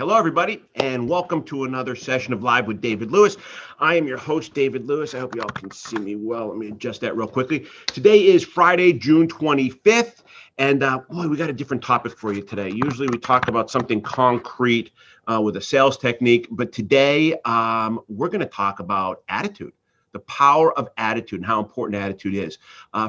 Hello, everybody, and welcome to another session of Live with David Lewis. I am your host, David Lewis. I hope you all can see me well. Let me adjust that real quickly. Today is Friday, June 25th, and boy, we got a different topic for you today. Usually we talk about something concrete with a sales technique, but today we're going to talk about attitude. The power of attitude and how important attitude is.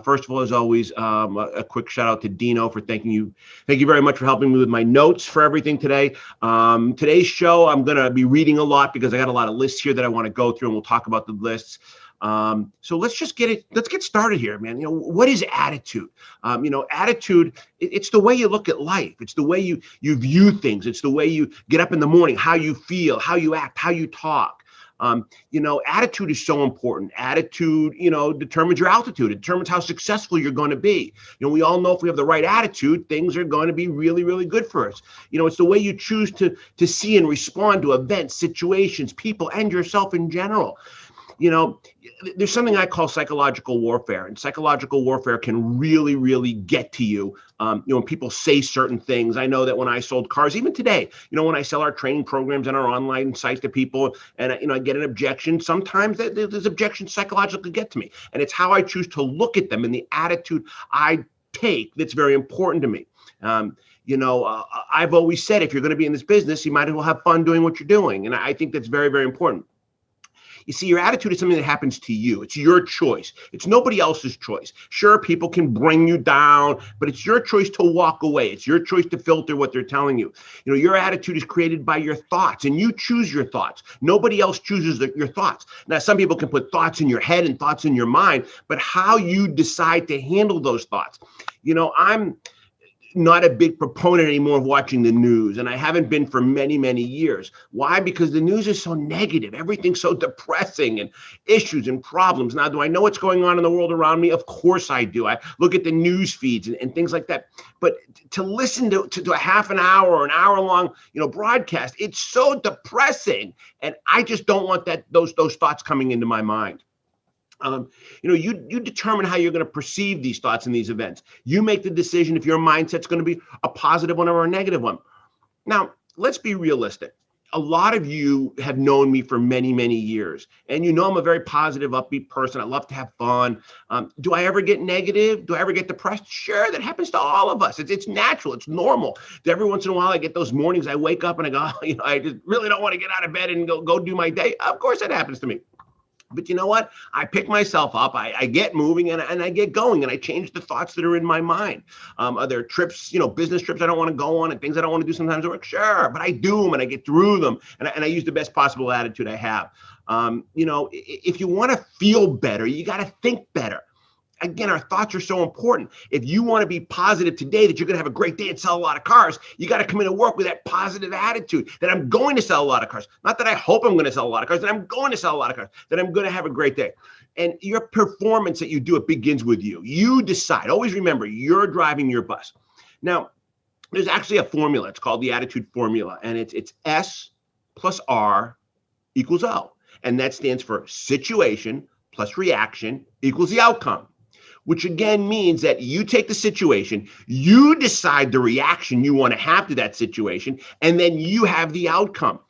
First of all, as always, a quick shout out to Dino for thanking you. Thank you very much for helping me with my notes for everything today. Today's show, I'm going to be reading a lot because I got a lot of lists here that I want to go through, and we'll talk about the lists. So let's get started here, man. What is attitude? Attitude, it's the way you look at life. It's the way you view things. It's the way you get up in the morning, how you feel, how you act, how you talk. Attitude is so important. Attitude, determines your altitude. It determines how successful you're going to be. We all know if we have the right attitude, things are going to be really, really good for us. It's the way you choose to see and respond to events, situations, people, and yourself in general. There's something I call psychological warfare, and psychological warfare can really, really get to you. When people say certain things. I know that when I sold cars, even today, when I sell our training programs and our online site to people, and I get an objection, sometimes those objections psychologically get to me, and it's how I choose to look at them and the attitude I take that's very important to me. I've always said, if you're going to be in this business, you might as well have fun doing what you're doing, and I think that's very, very important. You see, your attitude is something that happens to you. It's your choice. It's nobody else's choice. Sure, people can bring you down, but it's your choice to walk away. It's your choice to filter what they're telling you. Your attitude is created by your thoughts, and you choose your thoughts. Nobody else chooses your thoughts. Now, some people can put thoughts in your head and thoughts in your mind, but how you decide to handle those thoughts. I'm not a big proponent anymore of watching the news, and I haven't been for many, many years. Why? Because the news is so negative. Everything's so depressing, and issues and problems. Now, do I know what's going on in the world around me? Of course I do. I look at the news feeds and things like that. But to listen to a half an hour or an hour long, broadcast, it's so depressing, and I just don't want those thoughts coming into my mind. You determine how you're going to perceive these thoughts and these events. You make the decision if your mindset's going to be a positive one or a negative one. Now, let's be realistic. A lot of you have known me for many, many years, and I'm a very positive, upbeat person. I love to have fun. Do I ever get negative? Do I ever get depressed? Sure, that happens to all of us. It's natural. It's normal. Every once in a while, I get those mornings I wake up and I go, I just really don't want to get out of bed and go do my day. Of course, that happens to me. But you know what? I pick myself up, I get moving, and I get going, and I change the thoughts that are in my mind. Are there trips, business trips I don't want to go on, and things I don't want to do sometimes at work? Sure, but I do them, and I get through them, and I use the best possible attitude I have. If you want to feel better, you got to think better. Again, our thoughts are so important. If you want to be positive today that you're going to have a great day and sell a lot of cars, you got to come into work with that positive attitude that I'm going to sell a lot of cars. Not that I hope I'm going to sell a lot of cars, that I'm going to sell a lot of cars, that I'm going to have a great day. And your performance that you do, it begins with you. You decide. Always remember, you're driving your bus. Now, there's actually a formula. It's called the attitude formula, and it's S plus R equals O. And that stands for situation plus reaction equals the outcome. Which again means that you take the situation, you decide the reaction you want to have to that situation, and then you have the outcome.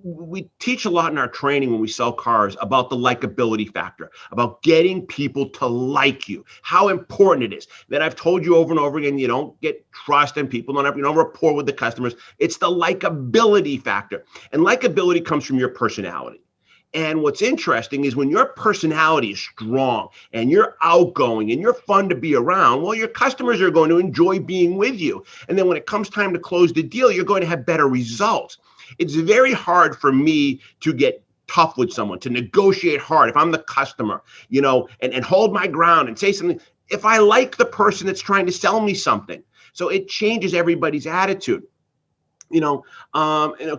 We teach a lot in our training when we sell cars about the likability factor, about getting people to like you, how important it is. That I've told you over and over again, you don't get trust and people don't have rapport with the customers. It's the likability factor. And likability comes from your personality. And what's interesting is when your personality is strong and you're outgoing and you're fun to be around, well, your customers are going to enjoy being with you. And then when it comes time to close the deal, you're going to have better results. It's very hard for me to get tough with someone, to negotiate hard if I'm the customer, and hold my ground and say something if I like the person that's trying to sell me something. So it changes everybody's attitude.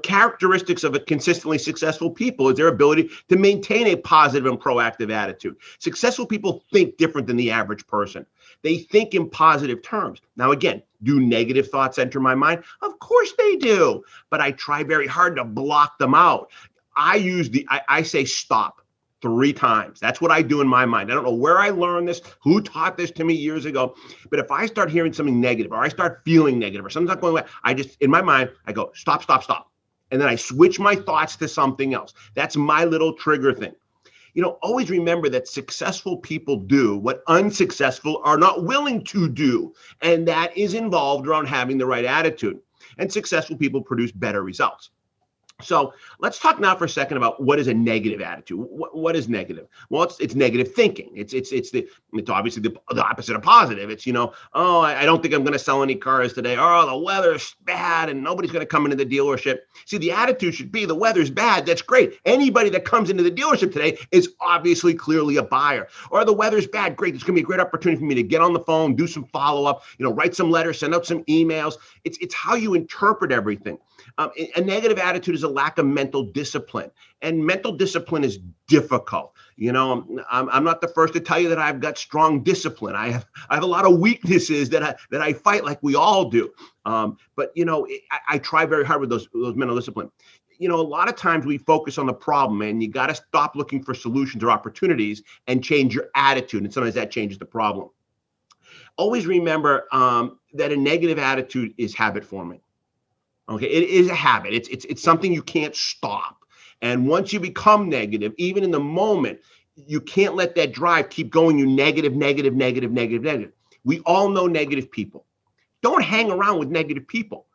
Characteristics of a consistently successful people is their ability to maintain a positive and proactive attitude. Successful people think different than the average person. They think in positive terms. Now, again, do negative thoughts enter my mind? Of course they do, but I try very hard to block them out. I say stop. 3 times. That's what I do in my mind. I don't know where I learned this, who taught this to me years ago, but if I start hearing something negative or I start feeling negative or something's not going well, I just, in my mind, I go, stop, stop, stop. And then I switch my thoughts to something else. That's my little trigger thing. Always remember that successful people do what unsuccessful are not willing to do. And that is involved around having the right attitude. And successful people produce better results. So let's talk now for a second about what is a negative attitude. What is negative? Well, it's negative thinking. It's obviously the opposite of positive. It's, oh, I don't think I'm going to sell any cars today. Oh, the weather's bad and nobody's going to come into the dealership. See, the attitude should be the weather's bad. That's great. Anybody that comes into the dealership today is obviously clearly a buyer. Or the weather's bad. Great. It's going to be a great opportunity for me to get on the phone, do some follow-up, write some letters, send out some emails. It's how you interpret everything. A negative attitude is a lack of mental discipline, and mental discipline is difficult. I'm not the first to tell you that I've got strong discipline. I have a lot of weaknesses that I fight like we all do. But I try very hard with those mental discipline. A lot of times we focus on the problem, and you got to stop looking for solutions or opportunities and change your attitude. And sometimes that changes the problem. Always remember that a negative attitude is habit forming. Okay, it is a habit. It's something you can't stop. And once you become negative, even in the moment, you can't let that drive keep going you negative, negative, negative, negative, negative. We all know negative people. Don't hang around with negative people.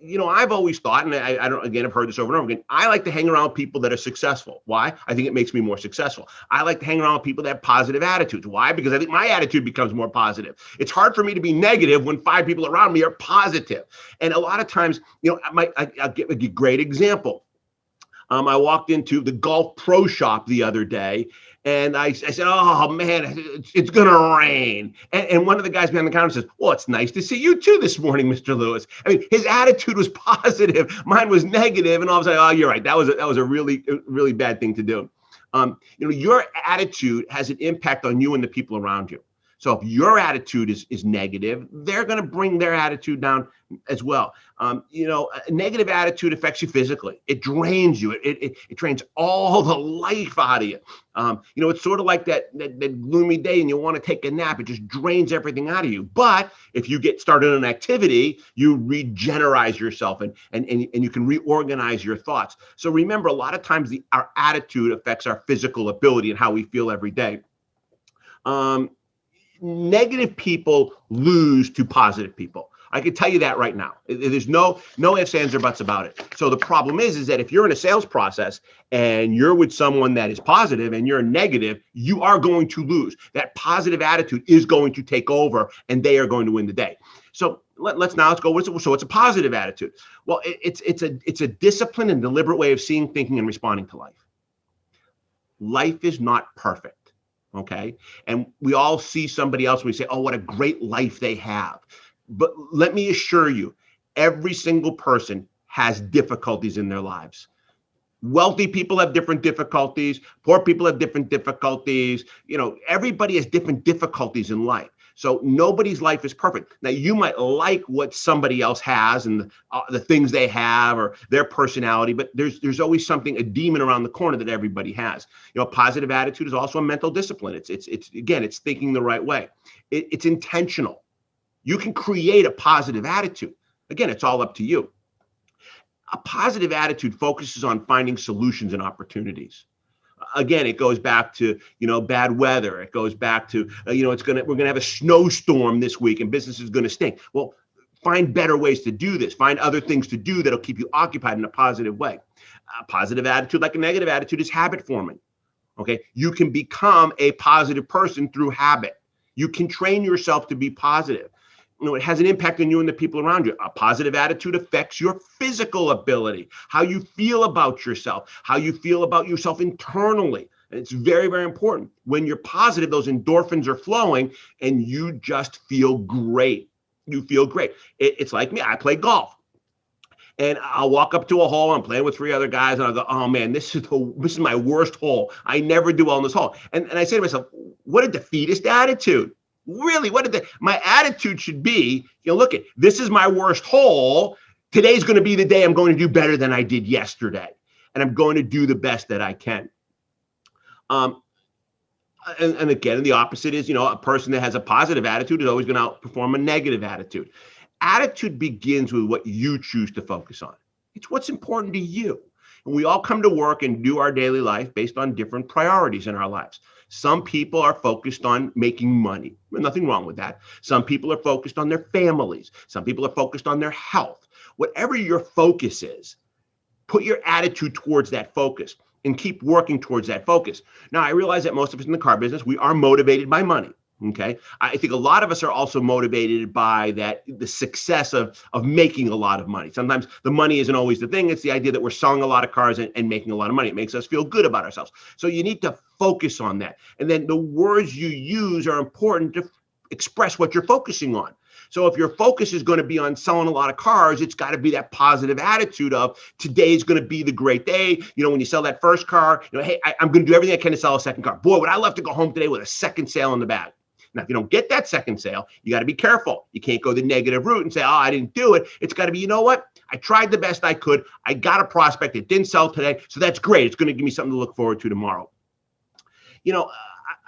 I've always thought, and I've heard this over and over again, I like to hang around with people that are successful. Why? I think it makes me more successful. I like to hang around with people that have positive attitudes. Why? Because I think my attitude becomes more positive. It's hard for me to be negative when 5 people around me are positive. And a lot of times, I'll give a great example. I walked into the Golf Pro Shop the other day, and I said, oh, man, it's going to rain. And one of the guys behind the counter says, well, it's nice to see you too this morning, Mr. Lewis. I mean, his attitude was positive. Mine was negative. And all of a sudden, oh, you're right. That was a really, really bad thing to do. Your attitude has an impact on you and the people around you. So if your attitude is negative, they're going to bring their attitude down as well. A negative attitude affects you physically. It drains you. It drains all the life out of you. It's sort of like that gloomy day and you want to take a nap. It just drains everything out of you. But if you get started on an activity, you regenerate yourself and you can reorganize your thoughts. So remember, a lot of times our attitude affects our physical ability and how we feel every day. Negative people lose to positive people. I can tell you that right now. There's no ifs, ands, or buts about it. So the problem is that if you're in a sales process and you're with someone that is positive and you're negative, you are going to lose. That positive attitude is going to take over and they are going to win the day. So let's go. So it's a positive attitude. Well, it's a disciplined and deliberate way of seeing, thinking, and responding to life. Life is not perfect. Okay. And we all see somebody else and we say, oh, what a great life they have. But let me assure you, every single person has difficulties in their lives. Wealthy people have different difficulties. Poor people have different difficulties. Everybody has different difficulties in life. So nobody's life is perfect. Now, you might like what somebody else has and the things they have or their personality, but there's always a demon around the corner that everybody has. Positive attitude is also a mental discipline. It's thinking the right way. It's intentional. You can create a positive attitude. Again, it's all up to you. A positive attitude focuses on finding solutions and opportunities. Again, it goes back to, bad weather. It goes back to, we're going to have a snowstorm this week and business is going to stink. Well, find better ways to do this. Find other things to do that'll keep you occupied in a positive way. A positive attitude, like a negative attitude, is habit forming. Okay. You can become a positive person through habit. You can train yourself to be positive. It has an impact on you and the people around you. A positive attitude affects your physical ability, how you feel about yourself, how you feel about yourself internally. And it's very, very important. When you're positive, those endorphins are flowing and you just feel great. You feel great. It's like me. I play golf. And I'll walk up to a hole. I'm playing with 3 other guys, and I'll go, "Oh man, this is my worst hole. I never do well in this hole." And I say to myself, "What a defeatist attitude! Really, my attitude should be, look at this is my worst hole. Today's going to be the day I'm going to do better than I did yesterday, and I'm going to do the best that I can." Um, and again, the opposite is, a person that has a positive attitude is always going to outperform a negative attitude. Attitude begins with what you choose to focus on. It's what's important to you. And we all come to work and do our daily life based on different priorities in our lives. Some people are focused on making money. There's nothing wrong with that. Some people are focused on their families. Some people are focused on their health. Whatever your focus is, put your attitude towards that focus and keep working towards that focus. Now, I realize that most of us in the car business, we are motivated by money. Okay. I think a lot of us are also motivated by the success of making a lot of money. Sometimes the money isn't always the thing. It's the idea that we're selling a lot of cars and making a lot of money. It makes us feel good about ourselves. So you need to focus on that. And then the words you use are important to express what you're focusing on. So if your focus is going to be on selling a lot of cars, it's got to be that positive attitude of today is going to be the great day. When you sell that first car, hey, I'm going to do everything I can to sell a second car. Boy, would I love to go home today with a second sale in the bag. Now, if you don't get that second sale, you got to be careful. You can't go the negative route and say, oh, I didn't do it. It's got to be, you know what? I tried the best I could. I got a prospect. It didn't sell today. So that's great. It's going to give me something to look forward to tomorrow.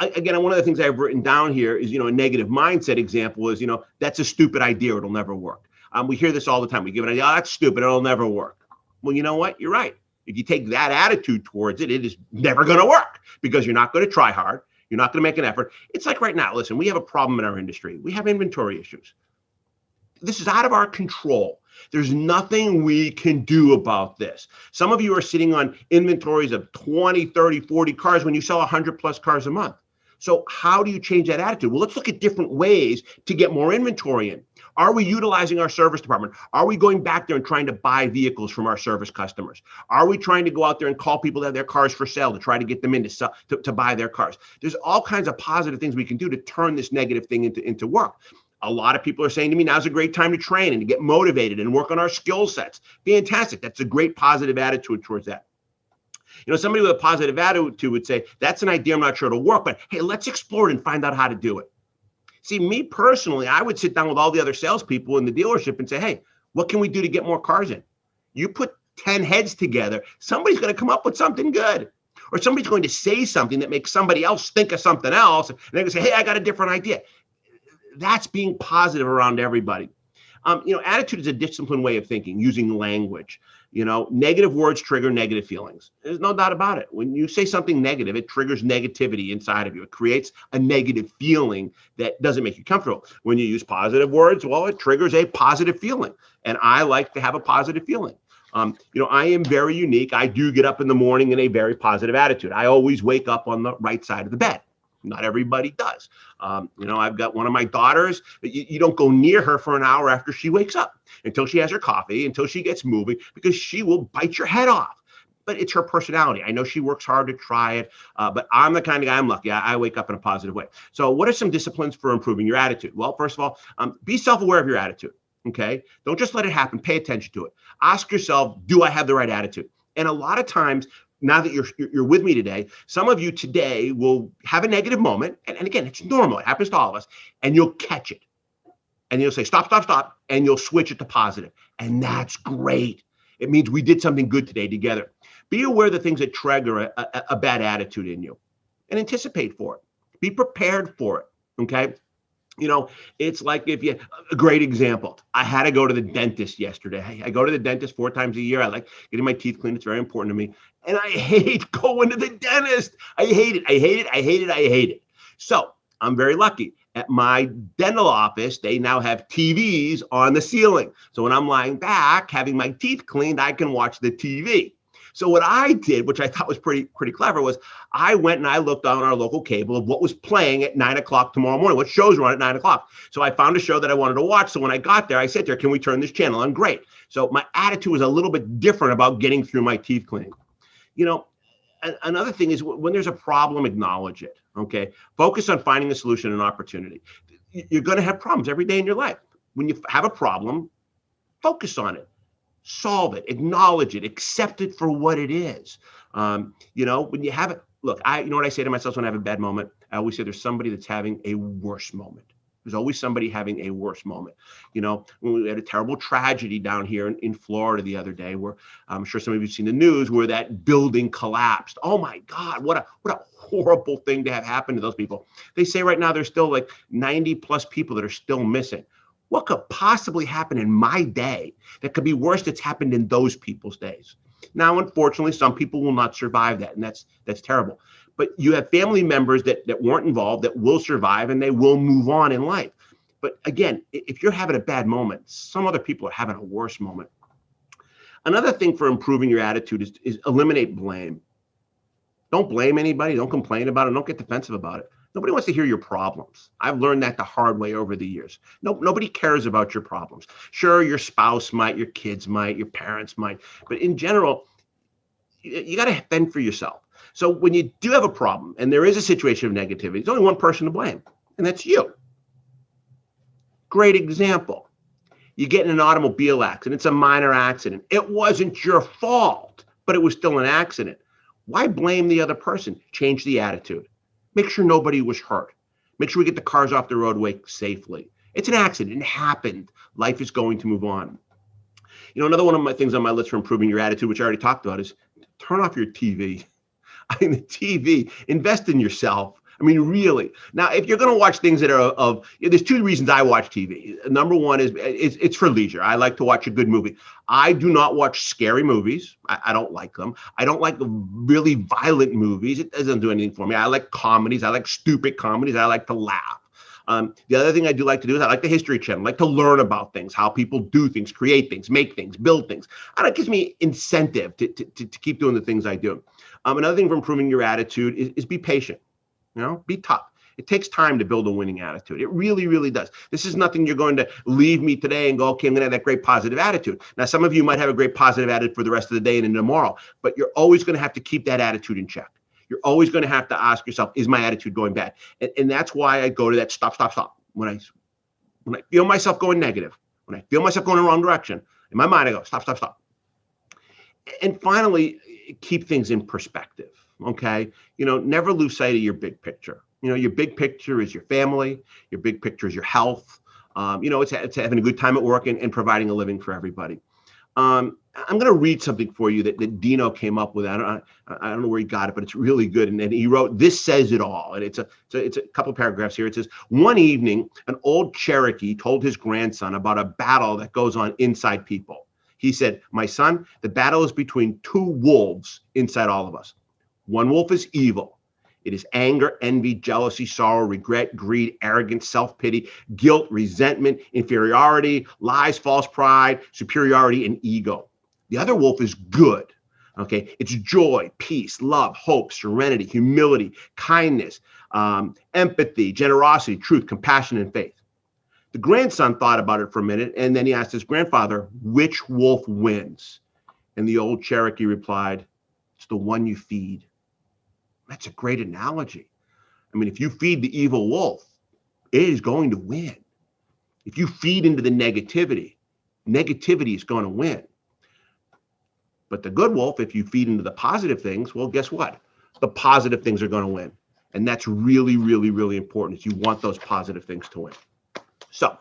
Again, one of the things I've written down here is, a negative mindset example is, that's a stupid idea. It'll never work. We hear this all the time. We give an idea, oh, that's stupid. It'll never work. Well, you know what? You're right. If you take that attitude towards it, it is never going to work because you're not going to try hard. You're not going to make an effort. It's like right now, listen, we have a problem in our industry. We have inventory issues. This is out of our control. There's nothing we can do about this. Some of you are sitting on inventories of 20, 30, 40 cars when you sell 100 plus cars a month. So how do you change that attitude? Well, let's look at different ways to get more inventory in. Are we utilizing our service department? Are we going back there and trying to buy vehicles from our service customers? Are we trying to go out there and call people that have their cars for sale to try to get them in to buy their cars? There's all kinds of positive things we can do to turn this negative thing into work. A lot of people are saying to me, now's a great time to train and to get motivated and work on our skill sets. Fantastic. That's a great positive attitude towards that. Somebody with a positive attitude would say, that's an idea, I'm not sure it'll work, but hey, let's explore it and find out how to do it. See, me personally, I would sit down with all the other salespeople in the dealership and say, hey, what can we do to get more cars in? You put 10 heads together, somebody's going to come up with something good. Or somebody's going to say something that makes somebody else think of something else. And they're going to say, hey, I got a different idea. That's being positive around everybody. Attitude is a disciplined way of thinking, using language. Negative words trigger negative feelings. There's no doubt about it. When you say something negative, it triggers negativity inside of you. It creates a negative feeling that doesn't make you comfortable. When you use positive words, well, it triggers a positive feeling. And I like to have a positive feeling. I am very unique. I do get up in the morning in a very positive attitude. I always wake up on the right side of the bed. Not everybody does. I've got one of my daughters, you don't go near her for an hour after she wakes up until she has her coffee, until she gets moving, because she will bite your head off. But it's her personality. I know she works hard to try it, but I'm the kind of guy, I'm lucky. I wake up in a positive way. So what are some disciplines for improving your attitude? Well, first of all, be self-aware of your attitude. Okay. Don't just let it happen. Pay attention to it. Ask yourself, do I have the right attitude? And a lot of times, now that you're with me today, some of you today will have a negative moment. And again, it's normal. It happens to all of us. And you'll catch it. And you'll say, stop, stop, stop. And you'll switch it to positive. And that's great. It means we did something good today together. Be aware of the things that trigger a bad attitude in you and anticipate for it. Be prepared for it. Okay. It's like a great example. I had to go to the dentist yesterday. I go to the dentist 4 times a year. I like getting my teeth cleaned. It's very important to me. And I hate going to the dentist. I hate it. I hate it. I hate it. I hate it. So I'm very lucky. At my dental office, they now have TVs on the ceiling. So when I'm lying back, having my teeth cleaned, I can watch the TV. So what I did, which I thought was pretty clever, was I went and I looked on our local cable of what was playing at 9 o'clock tomorrow morning, what shows were on at 9 o'clock. So I found a show that I wanted to watch. So when I got there, I said to her, can we turn this channel on? Great. So my attitude was a little bit different about getting through my teeth cleaning. Another thing is when there's a problem, acknowledge it. Okay. Focus on finding a solution and opportunity. You're going to have problems every day in your life. When you have a problem, focus on it. Solve it, acknowledge it, accept it for what it is. When you have it, look, you know what I say to myself when I have a bad moment? I always say there's somebody that's having a worse moment. There's always somebody having a worse moment. When we had a terrible tragedy down here in Florida the other day, where I'm sure some of you have seen the news, where that building collapsed. Oh my God, what a horrible thing to have happen to those people. They say right now there's still like 90 plus people that are still missing. What could possibly happen in my day that could be worse that's happened in those people's days? Now, unfortunately, some people will not survive that, and that's terrible. But you have family members that weren't involved that will survive, and they will move on in life. But again, if you're having a bad moment, some other people are having a worse moment. Another thing for improving your attitude is eliminate blame. Don't blame anybody. Don't complain about it. Don't get defensive about it. Nobody wants to hear your problems. I've learned that the hard way over the years. Nobody cares about your problems. Sure, your spouse might, your kids might, your parents might, but in general, you got to fend for yourself. So when you do have a problem and there is a situation of negativity, there's only one person to blame, and that's you. Great example. You get in an automobile accident. It's a minor accident. It wasn't your fault, but it was still an accident. Why blame the other person? Change the attitude. Make sure nobody was hurt. Make sure we get the cars off the roadway safely. It's an accident. It happened. Life is going to move on. Another one of my things on my list for improving your attitude, which I already talked about, is turn off your TV. The TV, invest in yourself. Really. Now, if you're going to watch things that are there's two reasons I watch TV. Number one is it's for leisure. I like to watch a good movie. I do not watch scary movies. I don't like them. I don't like really violent movies. It doesn't do anything for me. I like comedies. I like stupid comedies. I like to laugh. The other thing I do like to do is I like the History Channel. I like to learn about things, how people do things, create things, make things, build things. And it gives me incentive to keep doing the things I do. Another thing for improving your attitude is be patient. Be tough. It takes time to build a winning attitude. It really, really does. This is nothing you're going to leave me today and go, okay, I'm going to have that great positive attitude. Now, some of you might have a great positive attitude for the rest of the day and into tomorrow, but you're always going to have to keep that attitude in check. You're always going to have to ask yourself, is my attitude going bad? And that's why I go to that stop. When I feel myself going negative, when I feel myself going in the wrong direction, in my mind, I go, stop. And finally, keep things in perspective. Okay. Never lose sight of your big picture. Your big picture is your family. Your big picture is your health. It's having a good time at work and providing a living for everybody. I'm going to read something for you that Dino came up with. I don't know where he got it, but it's really good. And he wrote, "This says it all." And it's a couple paragraphs here. It says, "One evening, an old Cherokee told his grandson about a battle that goes on inside people. He said, 'My son, the battle is between two wolves inside all of us. One wolf is evil. It is anger, envy, jealousy, sorrow, regret, greed, arrogance, self-pity, guilt, resentment, inferiority, lies, false pride, superiority, and ego. The other wolf is good. Okay, it's joy, peace, love, hope, serenity, humility, kindness, empathy, generosity, truth, compassion, and faith.' The grandson thought about it for a minute, and then he asked his grandfather, 'Which wolf wins?' And the old Cherokee replied, 'It's the one you feed.'" That's a great analogy. If you feed the evil wolf, it is going to win. If you feed into the negativity is going to win. But the good wolf, if you feed into the positive things, well, guess what? The positive things are going to win. And that's really, really, really important, is you want those positive things to win. So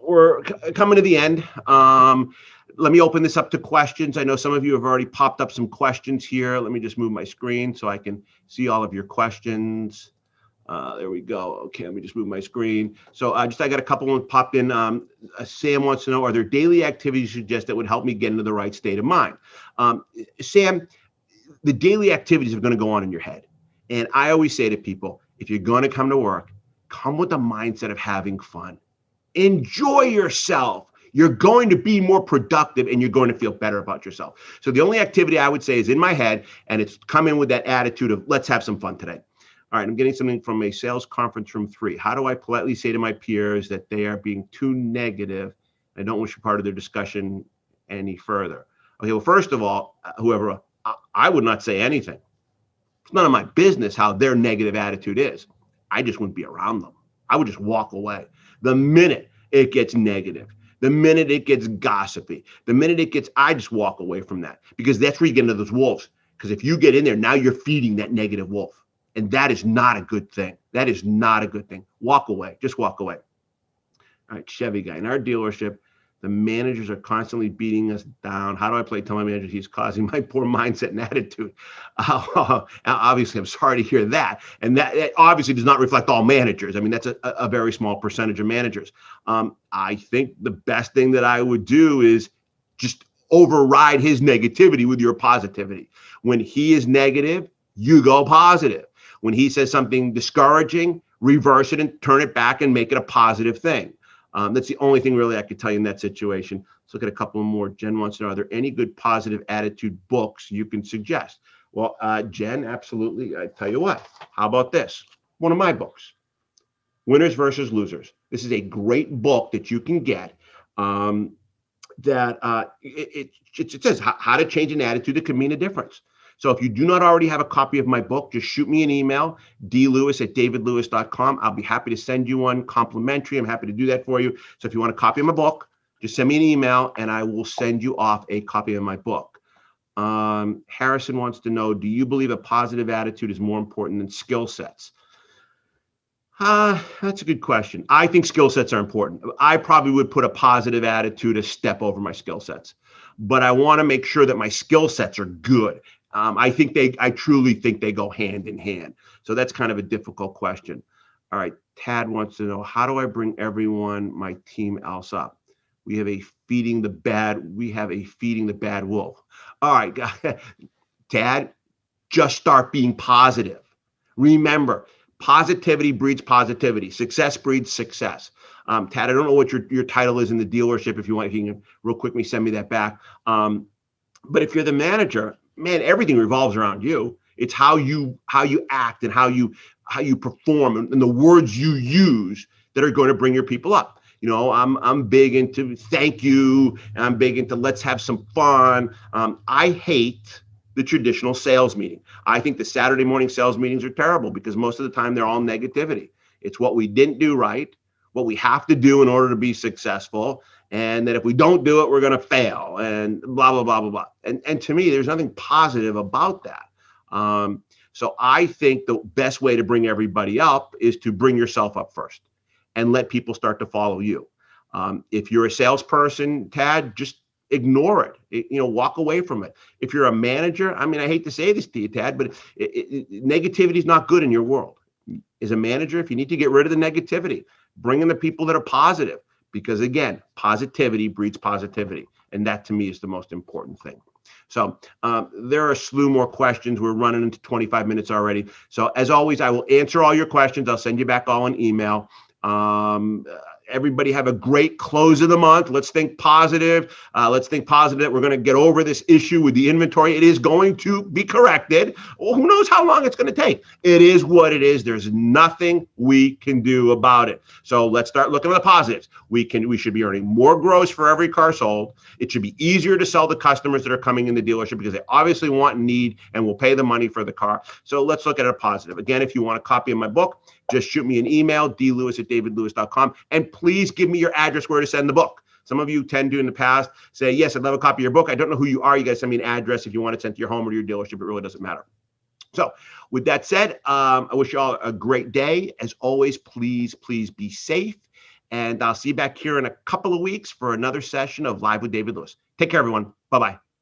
we're coming to the end. Let me open this up to questions. I know some of you have already popped up some questions here. Let me just move my screen so I can see all of your questions. There we go. Okay, let me just move my screen. So I got a couple ones popped in. Sam wants to know, are there daily activities you suggest that would help me get into the right state of mind? Sam, the daily activities are going to go on in your head. And I always say to people, if you're going to come to work, come with the mindset of having fun. Enjoy yourself. You're going to be more productive and you're going to feel better about yourself. So the only activity I would say is in my head, and it's come in with that attitude of let's have some fun today. All right, I'm getting something from a sales conference room 3. How do I politely say to my peers that they are being too negative? I don't wish to be part of their discussion any further. Okay, well, first of all, whoever, I would not say anything. It's none of my business how their negative attitude is. I just wouldn't be around them. I would just walk away. The minute it gets negative, the minute it gets gossipy, the minute it gets, I just walk away from that, because that's where you get into those wolves. Because if you get in there, now you're feeding that negative wolf. And that is not a good thing. That is not a good thing. Walk away. Just walk away. All right, Chevy guy. In our dealership, the managers are constantly beating us down. How do I tell my manager he's causing my poor mindset and attitude? Obviously, I'm sorry to hear that. And that obviously does not reflect all managers. I mean, that's a very small percentage of managers. I think the best thing that I would do is just override his negativity with your positivity. When he is negative, you go positive. When he says something discouraging, reverse it and turn it back and make it a positive thing. That's the only thing really I could tell you in that situation. Let's look at a couple more. Jen wants to know, are there any good positive attitude books you can suggest? Well, Jen, absolutely. I tell you what, how about this? One of my books, Winners versus Losers. This is a great book that you can get it says how to change an attitude that can mean a difference. So if you do not already have a copy of my book, just shoot me an email, dlewis@davidlewis.com. I'll be happy to send you one complimentary. I'm happy to do that for you. So if you want a copy of my book, just send me an email and I will send you off a copy of my book. Harrison wants to know, do you believe a positive attitude is more important than skill sets? That's a good question. I think skill sets are important. I probably would put a positive attitude a step over my skill sets, but I want to make sure that my skill sets are good. I truly think they go hand in hand. So that's kind of a difficult question. All right. Tad wants to know, how do I bring everyone, my team else up? We have a feeding the bad wolf. All right, Tad, just start being positive. Remember, positivity breeds positivity. Success breeds success. Tad, I don't know what your title is in the dealership. If you can real quickly send me that back. But if you're the manager, man, everything revolves around you. It's how you act and how you perform and the words you use that are going to bring your people up. You know, I'm big into thank you. And I'm big into let's have some fun. I hate the traditional sales meeting. I think the Saturday morning sales meetings are terrible because most of the time they're all negativity. It's what we didn't do right, what we have to do in order to be successful, and that if we don't do it, we're going to fail, and blah, blah, blah, blah, blah. And to me, there's nothing positive about that. So I think the best way to bring everybody up is to bring yourself up first and let people start to follow you. If you're a salesperson, Tad, just ignore it. Walk away from it. If you're a manager, I mean, I hate to say this to you, Tad, but negativity is not good in your world. As a manager, if you need to get rid of the negativity, bring in the people that are positive, because again, positivity breeds positivity. And that to me is the most important thing. So there are a slew more questions. We're running into 25 minutes already. So as always, I will answer all your questions. I'll send you back all an email. Everybody have a great close of the month. Let's think positive. Let's think positive that we're going to get over this issue with the inventory. It is going to be corrected. Well, who knows how long it's going to take? It is what it is. There's nothing we can do about it. So let's start looking at the positives. We should be earning more gross for every car sold. It should be easier to sell to customers that are coming in the dealership because they obviously want and need and will pay the money for the car. So let's look at a positive. Again, if you want a copy of my book, just shoot me an email, dlewis@davidlewis.com, and please give me your address where to send the book. Some of you tend to in the past say, yes, I'd love a copy of your book. I don't know who you are. You guys send me an address if you want it sent to your home or to your dealership. It really doesn't matter. So with that said, I wish you all a great day. As always, please be safe. And I'll see you back here in a couple of weeks for another session of Live with David Lewis. Take care, everyone. Bye-bye.